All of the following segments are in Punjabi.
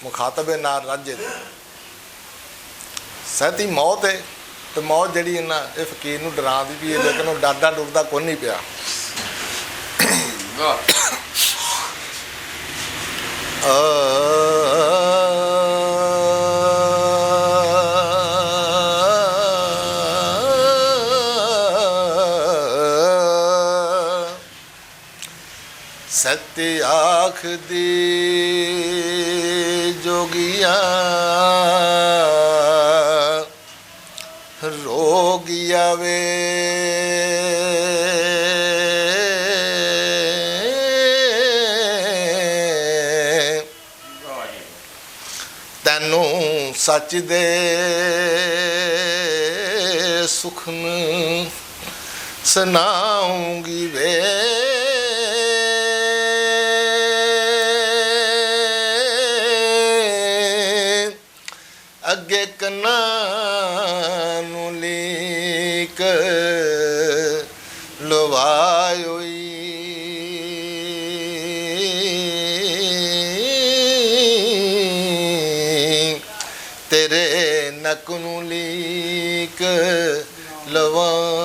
ਮੁਖਾਤਬੇ ਨਾਲ ਰਾਜੇ ਦੇ ਸਹਿਤੀ ਮੌਤ ਹੈ। ਤੇ ਮੌਤ ਜਿਹੜੀ ਇਹਨਾਂ ਇਹ ਫਕੀਰ ਨੂੰ ਡਰਾਉਂਦੀ ਵੀ ਹੈ, ਲੇਕਿਨ ਉਹ ਡਰਦਾ ਡੁਰਦਾ ਕੋਈ ਨਹੀਂ ਪਿਆ। ਸੱਤ ਆਖਦੀ ਜੋਗੀਆ ਰੋਗੀ ਆਵੇ ਤੈਨੂੰ ਸੱਚ ਦੇ ਸੁਖਨ ਸੁਣਾਉਂਗੀ ਵੇ ਅੱਗੇ ਕੰਨਾਂ ਨੂੰ ਲੀਕ ਲਵਾਇਓਈ ਤੇਰੇ ਨੱਕ ਨੂੰ ਲੀਕ ਲਵਾਉਂਗੀ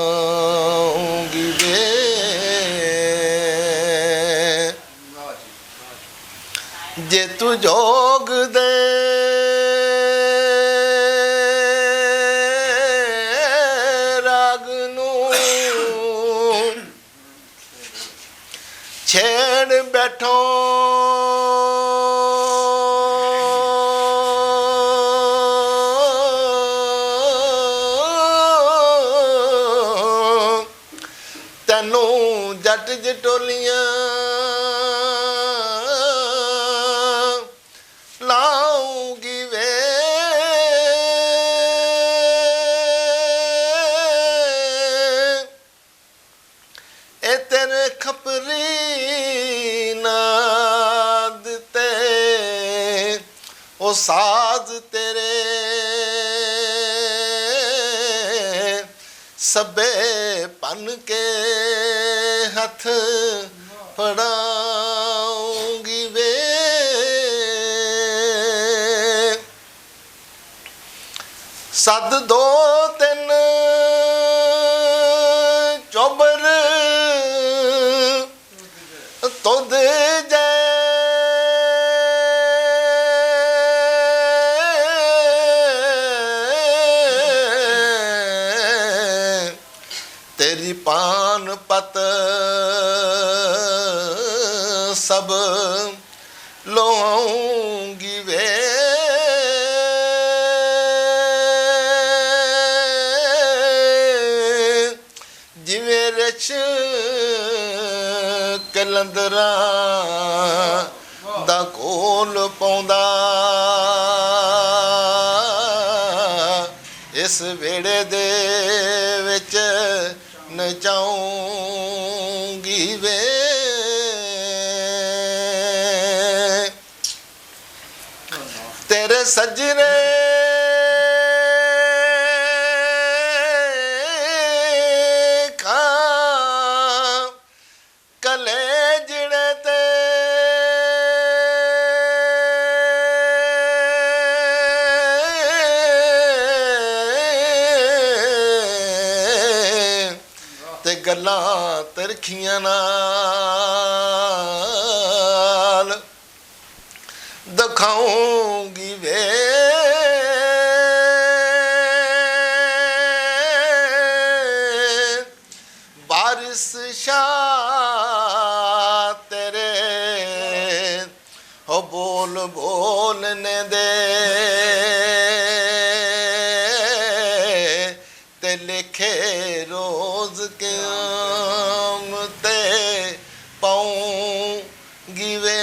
ਵੇ ਜੇ ਤੂੰ ਜੋਗ ਦੇ ਛੇੜ ਬੈਠੋ ਤੈਨੂੰ ਜੱਟ ਜਟੋਲੀਆਂ ਲਾਉਂਗੀ ਵੇ ਇਹ ਤੇਰੇ ਖਪਰੀ ਨਾਦ ਤੇ ਉਹ ਸਾਜ਼ ਤੇਰੇ ਸਭੇ ਭੰਨ ਕੇ ਹੱਥ ਫੜਾਉਂਗੀ ਵੇ ਸੱਦ ਦੋ ਤਿੰਨ ਚੋਬਰ ਤੁਧ ਜੈ ਤੇਰੀ ਪਾਨ ਪਤ ਸਭ ਲੋਉਂਗੀ ਵੇ ਜਿਵੇਂ ਰਿਛ ਕਲੰਦਰਾਂ ਦਾ ਕੋਲ ਪਾਉਂਦਾ ਇਸ ਵੇੜੇ ਦੇ ਵਿੱਚ ਨਚਾਉਂਗੀ ਵੇ ਤੇਰੇ ਸੱਜਣੇ ਗੱਲਾਂ ਤਰਖੀਆਂ ਨਾਲ ਦਿਖਾਉਂਗੀ ਵੇ ਬਾਰਿਸ਼ ਸ਼ਾਹ ਤੇਰੇ ਹੋ ਬੋਲ ਬੋਲਨੇ ਦੇ ਤੇ ਲਿਖੇ ਰੋਜ਼ ਕਿਆਮਤ ਤੇ ਪਾਉਂਗੀ ਵੇ